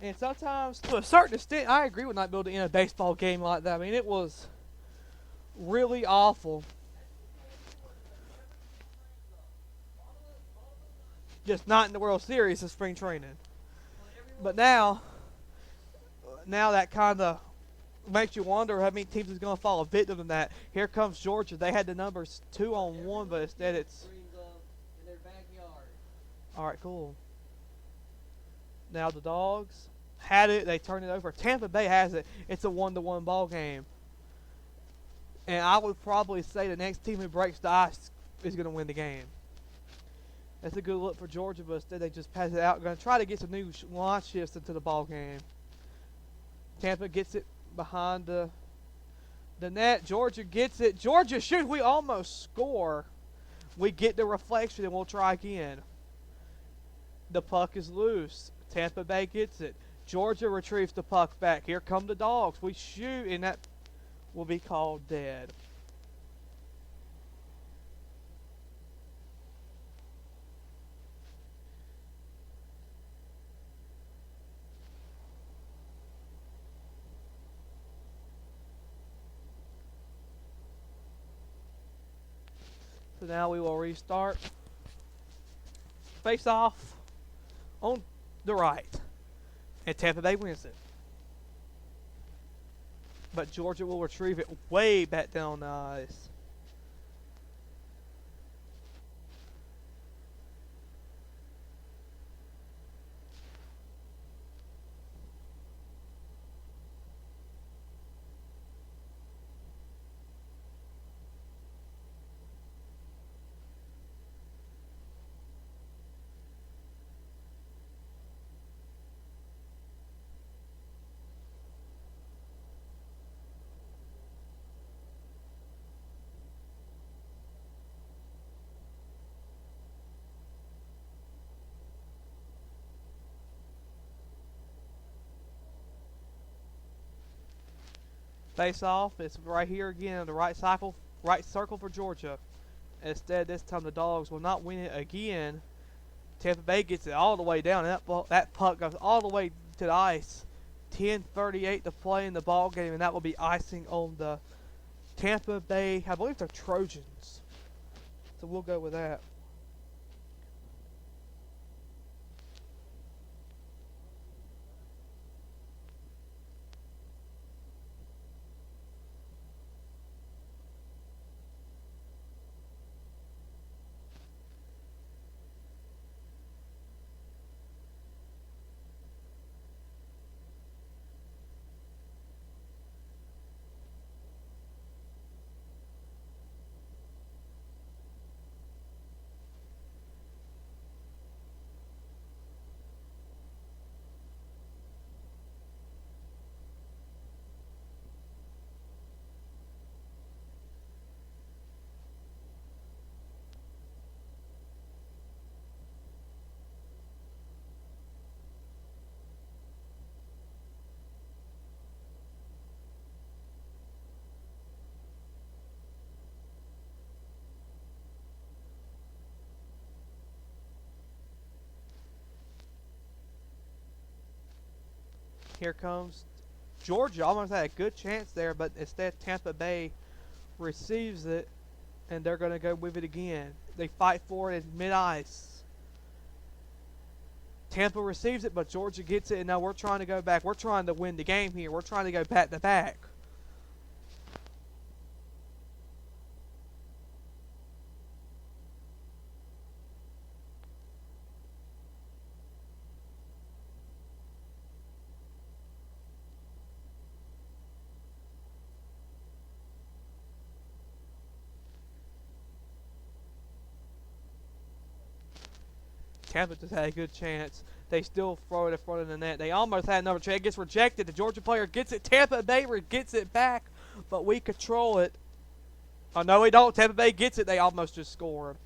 And sometimes, to a certain extent, I agree with not being able to end a baseball game like that. I mean, it was really awful. Just not in the World Series of spring training. But now that kind of makes you wonder how many teams is going to fall a victim to that. Here comes Georgia. They had the numbers 2-on-1, but instead it's all right. Cool. Now the Dogs had it. They turned it over. Tampa Bay has it. It's a 1-1 ball game, and I would probably say the next team who breaks the ice is going to win the game. That's a good look for Georgia, but instead they just pass it out. Going to try to get some new line shifts into the ball game. Tampa gets it behind the net. Georgia gets it. Georgia shoots. We almost score. We get the reflection and we'll try again. The puck is loose. Tampa Bay gets it. Georgia retrieves the puck back. Here come the Dogs. We shoot, and that will be called dead. So now we will restart. Face off on the right. And Tampa Bay wins it. But Georgia will retrieve it way back down the ice. Face off. It's right here again. The right circle for Georgia. Instead, this time the Dogs will not win it again. Tampa Bay gets it all the way down. And that puck goes all the way to the ice. 10:38 to play in the ball game, and that will be icing on the Tampa Bay. I believe they're Trojans. So we'll go with that. Here comes Georgia. Almost had a good chance there, but instead Tampa Bay receives it, and they're going to go with it again. They fight for it in mid-ice. Tampa receives it, but Georgia gets it, and now we're trying to go back. We're trying to win the game here. We're trying to go back to back. Tampa just had a good chance. They still throw it in front of the net. They almost had another chance. It gets rejected. The Georgia player gets it. Tampa Bay gets it back, but we control it. Oh, no, we don't. Tampa Bay gets it. They almost just scored.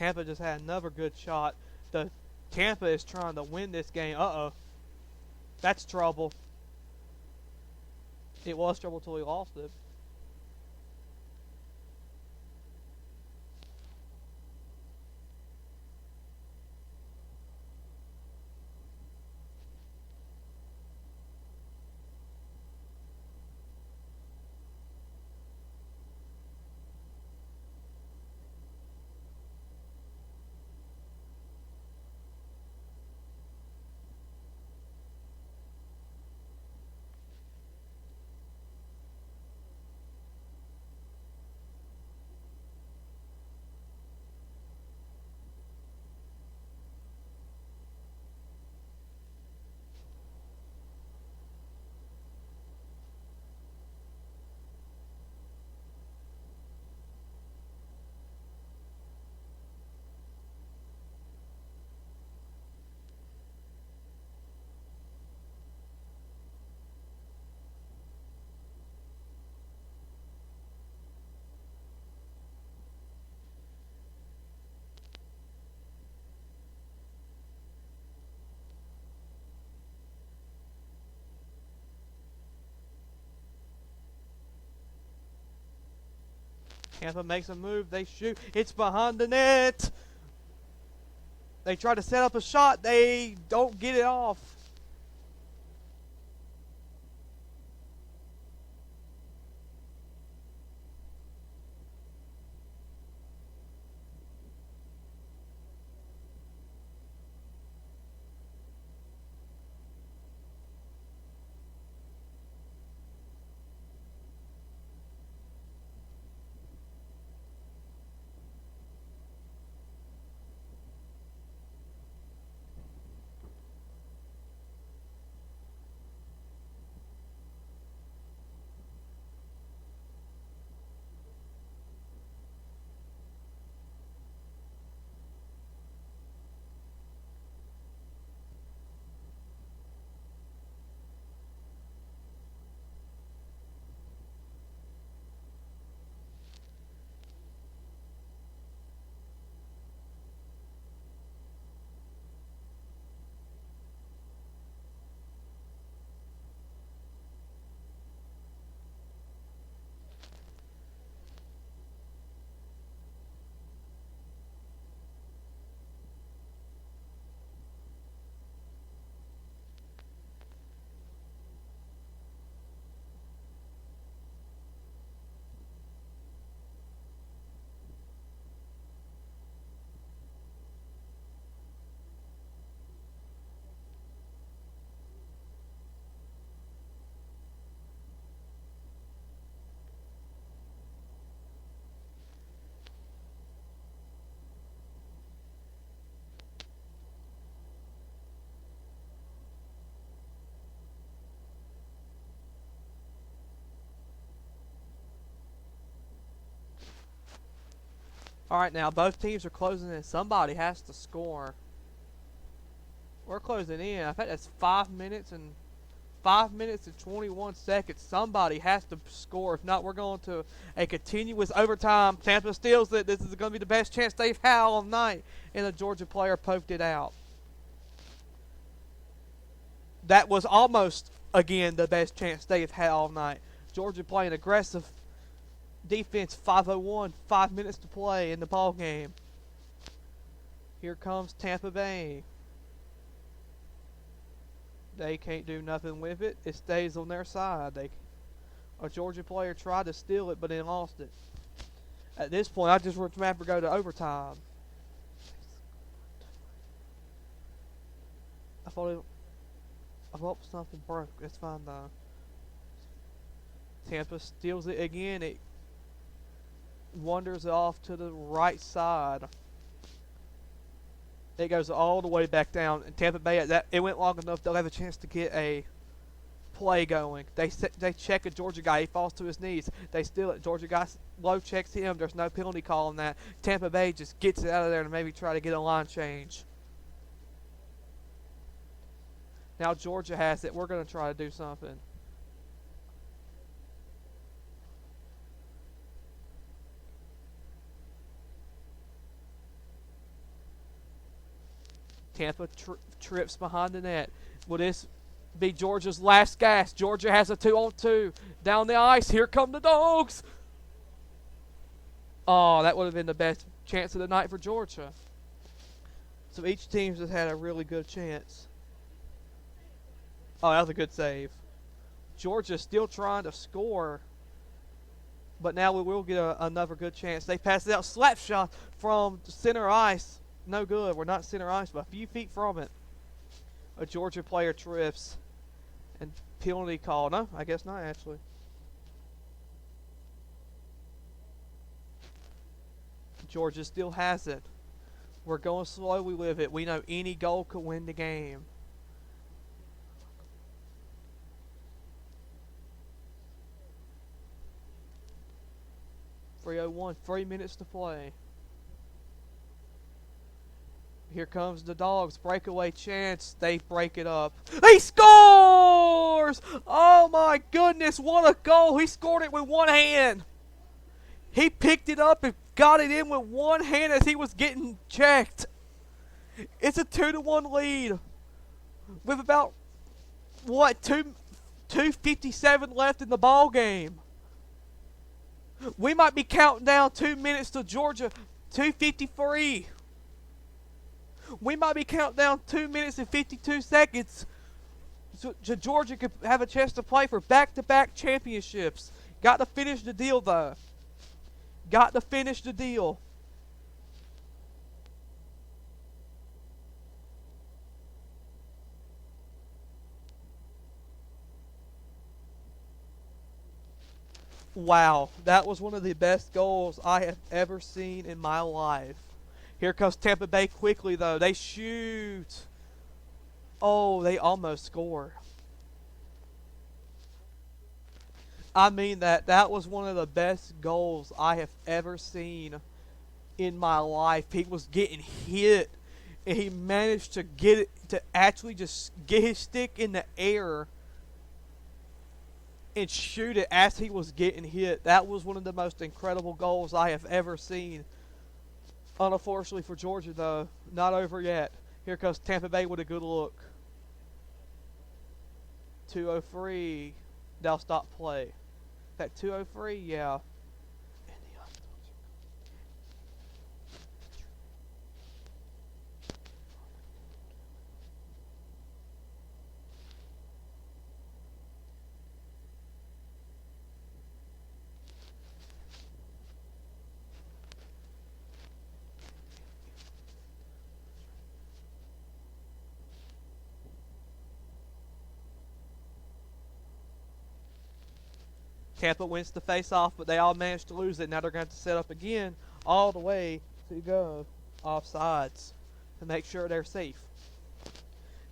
Tampa just had another good shot. The Tampa is trying to win this game. Uh-oh. That's trouble. It was trouble until he lost it. Tampa makes a move. They shoot. It's behind the net. They try to set up a shot. They don't get it off. All right, now both teams are closing in. Somebody has to score. We're closing in. I think that's 5 minutes and 21 seconds. Somebody has to score. If not, we're going to a continuous overtime. Tampa steals it. This is going to be the best chance they've had all night. And the Georgia player poked it out. That was almost, again, the best chance they've had all night. Georgia playing aggressive defense. 5:01, 5 minutes to play in the ball game. Here comes Tampa Bay. They can't do nothing with it. It stays on their side. A Georgia player tried to steal it, but they lost it. At this point, I just want to go to overtime. I hope something broke. It's fine though. Tampa steals it again. It wanders off to the right side. It goes all the way back down. And Tampa Bay, it went long enough. They'll have a chance to get a play going. They check a Georgia guy. He falls to his knees. They steal it. Georgia guy low checks him. There's no penalty call on that. Tampa Bay just gets it out of there and maybe try to get a line change. Now Georgia has it. We're going to try to do something. Tampa trips behind the net. Will this be Georgia's last gasp? Georgia has a 2-on-2 down the ice. Here come the Dogs. Oh, that would have been the best chance of the night for Georgia. So each team's just had a really good chance. Oh, that was a good save. Georgia's still trying to score, but now we will get another good chance. They pass it out. Slap shot from center ice. No good. We're not center ice, but a few feet from it. A Georgia player trips. And penalty call. No, I guess not, actually. Georgia still has it. We're going slowly with it. We know any goal could win the game. .301, 3 minutes to play. Here comes the Dogs. Breakaway chance. They break it up. He scores! Oh my goodness, what a goal. He scored it with one hand. He picked it up and got it in with one hand as he was getting checked. It's a 2-1 lead. With about, what, 2:57 left in the ball game. We might be counting down 2 minutes to Georgia. 2:53. We might be counting down 2 minutes and 52 seconds. So Georgia could have a chance to play for back-to-back championships. Got to finish the deal, though. Got to finish the deal. Wow, that was one of the best goals I have ever seen in my life. Here comes Tampa Bay quickly, though. They shoot. Oh, they almost score. I mean that was one of the best goals I have ever seen in my life. He was getting hit, and he managed to get it to actually just get his stick in the air and shoot it as he was getting hit. That was one of the most incredible goals I have ever seen. Unfortunately for Georgia, though, not over yet. Here comes Tampa Bay with a good look. 2:03. They'll stop play. That 2:03, yeah. Tampa wins the face-off, but they all managed to lose it. Now they're going to have to set up again all the way to go offsides to make sure they're safe.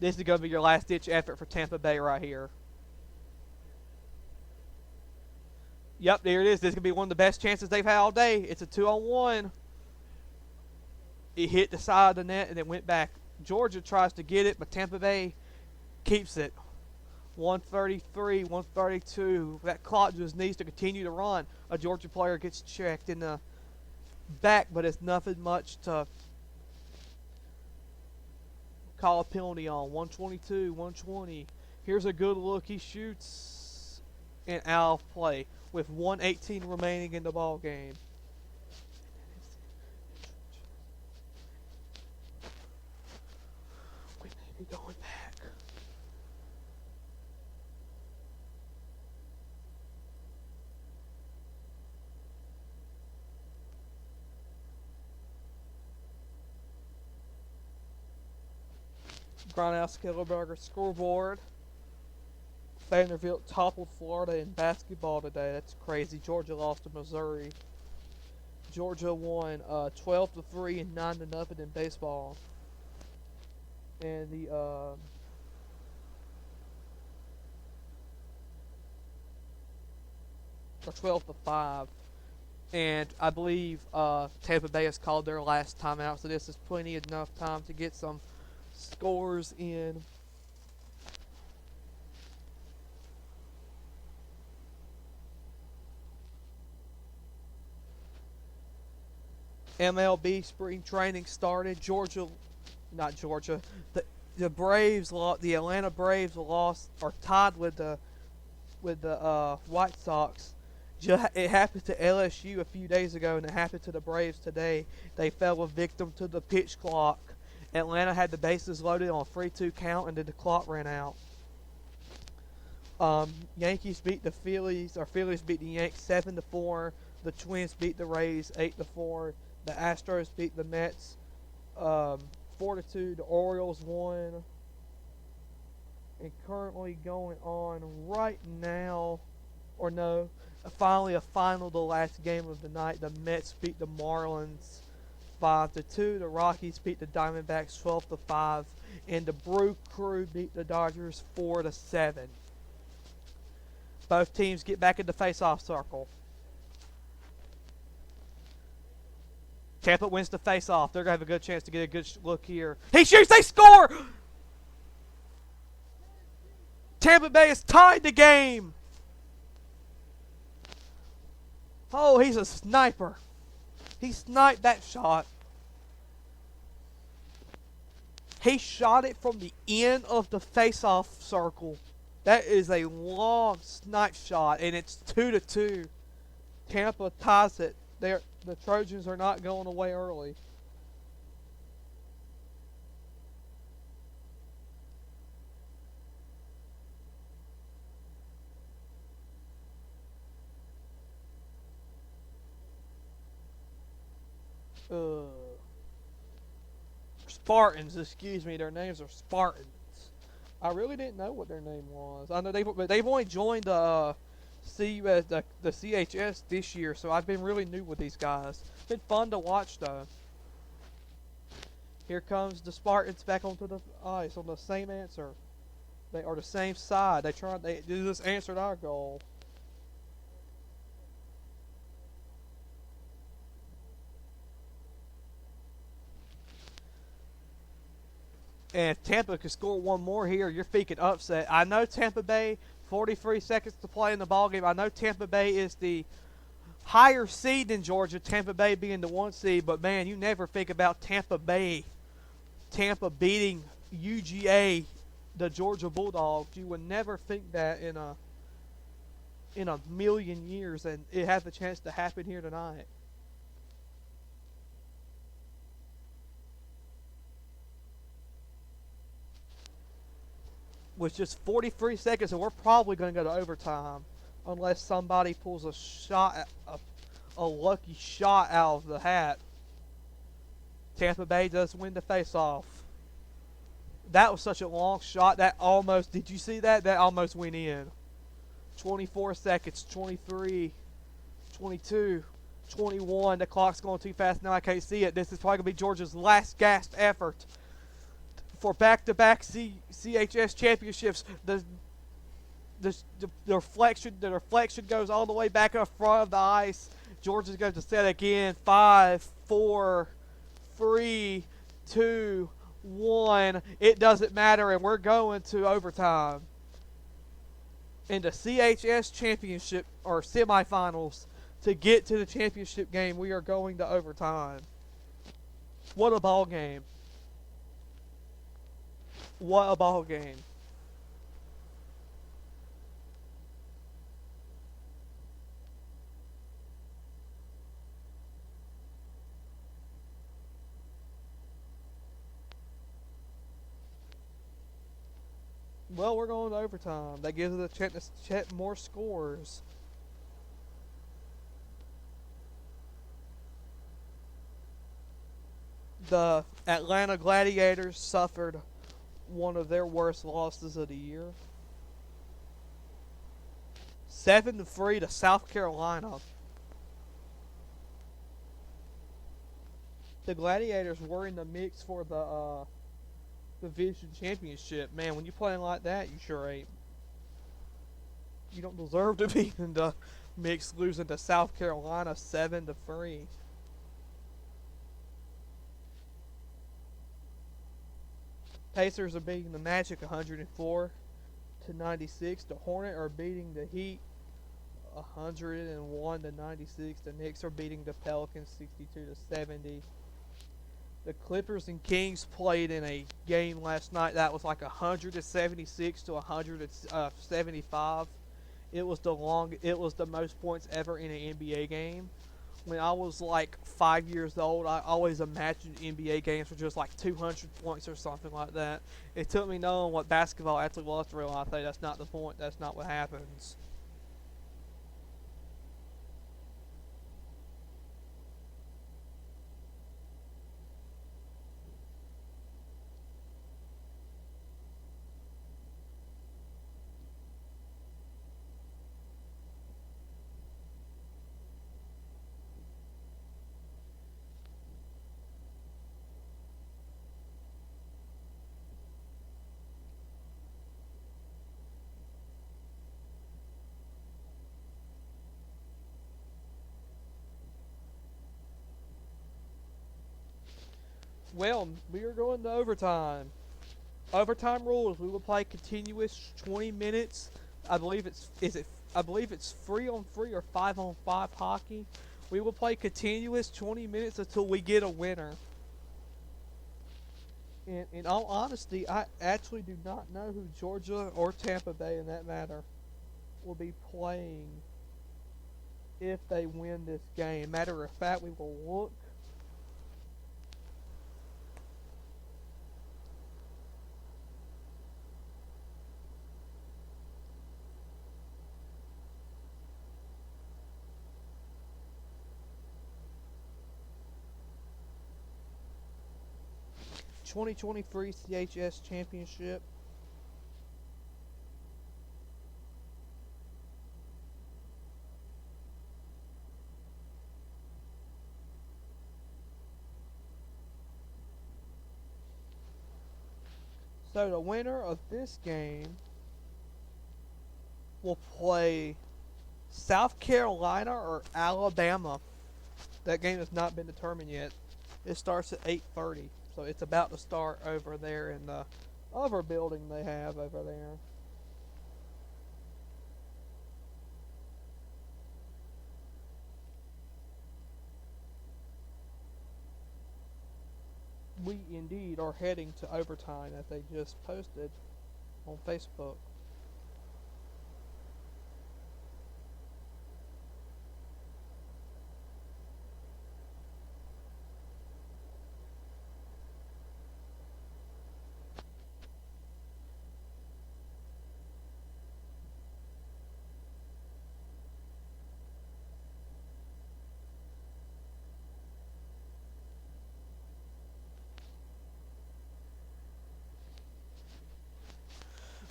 This is going to be your last-ditch effort for Tampa Bay right here. Yep, there it is. This is going to be one of the best chances they've had all day. It's a 2-on-1. It hit the side of the net and it went back. Georgia tries to get it, but Tampa Bay keeps it. 133, 132. That clock just needs to continue to run. A Georgia player gets checked in the back, but it's nothing much to call a penalty on. 122, 120. Here's a good look. He shoots and out of play with 1:18 remaining in the ball game. We may be going back. Grounhouse-Kellerberger scoreboard. Vanderbilt toppled Florida in basketball today. That's crazy. Georgia lost to Missouri. Georgia won 12-3 and 9-0 in baseball. And the or 12-5. And I believe Tampa Bay has called their last timeout, so this is plenty enough time to get some scores in. MLB spring training started. Georgia not Georgia. The the Braves lost. The Atlanta Braves lost or tied with the White Sox. It happened to LSU a few days ago, and it happened to the Braves today. They fell a victim to the pitch clock. Atlanta had the bases loaded on a 3-2 count, and then the clock ran out. Yankees beat the Phillies, or Phillies beat the Yanks 7-4. The Twins beat the Rays 8-4. The Astros beat the Mets 4-2. The Orioles won. And currently going on right now, or no, finally a final, the last game of the night. The Mets beat the Marlins 5-2. The Rockies beat the Diamondbacks 12-5, and the Brew Crew beat the Dodgers 4-7. Both teams get back in the face-off circle. Tampa wins the face-off. They're gonna have a good chance to get a good look here. He shoots. They score. Tampa Bay has tied the game. Oh, he's a sniper. He sniped that shot. He shot it from the end of the face-off circle. That is a long snipe shot, and it's 2-2. Tampa ties it. The Trojans are not going away early. Spartans, excuse me. Their names are Spartans. I really didn't know what their name was. I know they've only joined the CHS this year, so I've been really new with these guys. It's been fun to watch though. Here comes the Spartans back onto the ice on the same answer. They are the same side. They just answered our goal. And if Tampa could score one more here, you're speaking upset. I know Tampa Bay, 43 seconds to play in the ballgame. I know Tampa Bay is the higher seed than Georgia, Tampa Bay being the 1 seed. But, man, you never think about Tampa Bay. Tampa beating UGA, the Georgia Bulldogs. You would never think that in a million years. And it has the chance to happen here tonight. With just 43 seconds, and we're probably going to go to overtime unless somebody pulls a lucky shot out of the hat. Tampa Bay does win the face-off. That was such a long shot. That almost, did you see that? That almost went in. 24 seconds, 23, 22, 21. The clock's going too fast now. I can't see it. This is probably going to be Georgia's last gasp effort for back-to-back CHS championships. The reflection goes all the way back up front of the ice. Georgia's going to set again. 5, 4, 3, 2, 1. It doesn't matter, and we're going to overtime. In the CHS championship or semifinals, to get to the championship game, we are going to overtime. What a ball game. What a ball game. Well, we're going to overtime. That gives us a chance to check more scores. The Atlanta Gladiators suffered one of their worst losses of the year. 7-3 to South Carolina. The Gladiators were in the mix for the division championship. Man, when you're playing like that, you sure ain't. You don't deserve to be in the mix, losing to South Carolina 7-3. Pacers are beating the Magic 104-96. The Hornets are beating the Heat 101-96. The Knicks are beating the Pelicans 62-70. The Clippers and Kings played in a game last night that was like 176 to 175. It was the long. It was the most points ever in an NBA game. When I was like 5 years old, I always imagined NBA games were just like 200 points or something like that. It took me knowing what basketball actually was to realize, hey, that's not the point. That's not what happens. Well, we are going to overtime. Overtime rules. We will play continuous 20 minutes. I believe it's is it. I believe it's 3-on-3 or 5-on-5 hockey. We will play continuous 20 minutes until we get a winner. And in all honesty, I actually do not know who Georgia or Tampa Bay, in that matter, will be playing if they win this game. Matter of fact, we will look. 2023 CHS Championship. So the winner of this game will play South Carolina or Alabama. That game has not been determined yet. It starts at 8:30, so it's about to start over there in the other building they have over there. We indeed are heading to overtime, as they just posted on Facebook.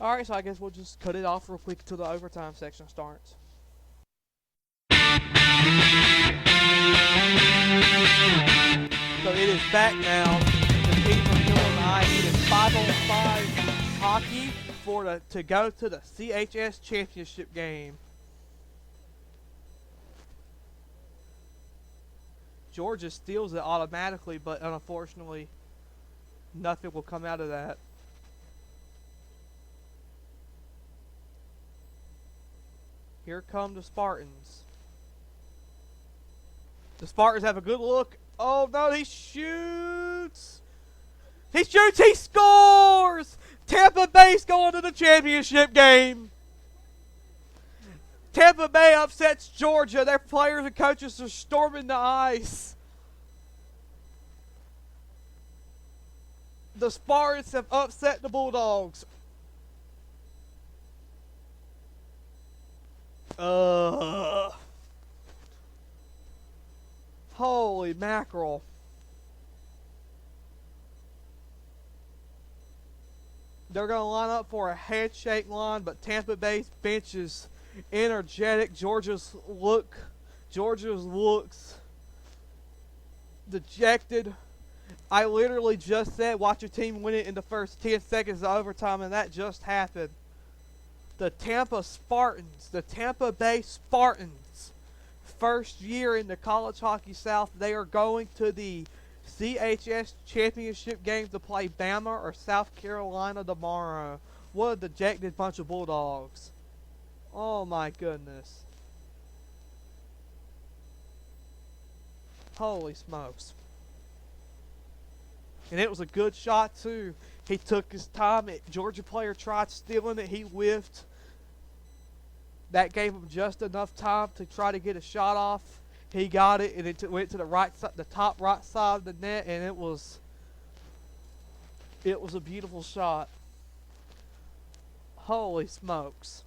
Alright, so I guess we'll just cut it off real quick until the overtime section starts. So it is back now. The team from Illinois. It is 5-on-5 hockey to go to the CHS championship game. Georgia steals it automatically, but unfortunately, nothing will come out of that. Here come the Spartans. The Spartans have a good look. Oh no, he shoots! He shoots, he scores! Tampa Bay's going to the championship game. Tampa Bay upsets Georgia. Their players and coaches are storming the ice. The Spartans have upset the Bulldogs. Holy mackerel. They're going to line up for a handshake line, but Tampa Bay's bench is energetic. Georgia's looks dejected. I literally just said watch your team win it in the first 10 seconds of overtime, and that just happened. The Tampa Bay Spartans, first year in the College Hockey South, they are going to the CHS championship game to play Bama or South Carolina tomorrow. What a dejected bunch of Bulldogs. Oh my goodness. Holy smokes. And it was a good shot, too. He took his time. Georgia player tried stealing it. He whiffed. That gave him just enough time to try to get a shot off. He got it, and it went to the right side, the top right side of the net, and it was a beautiful shot. Holy smokes.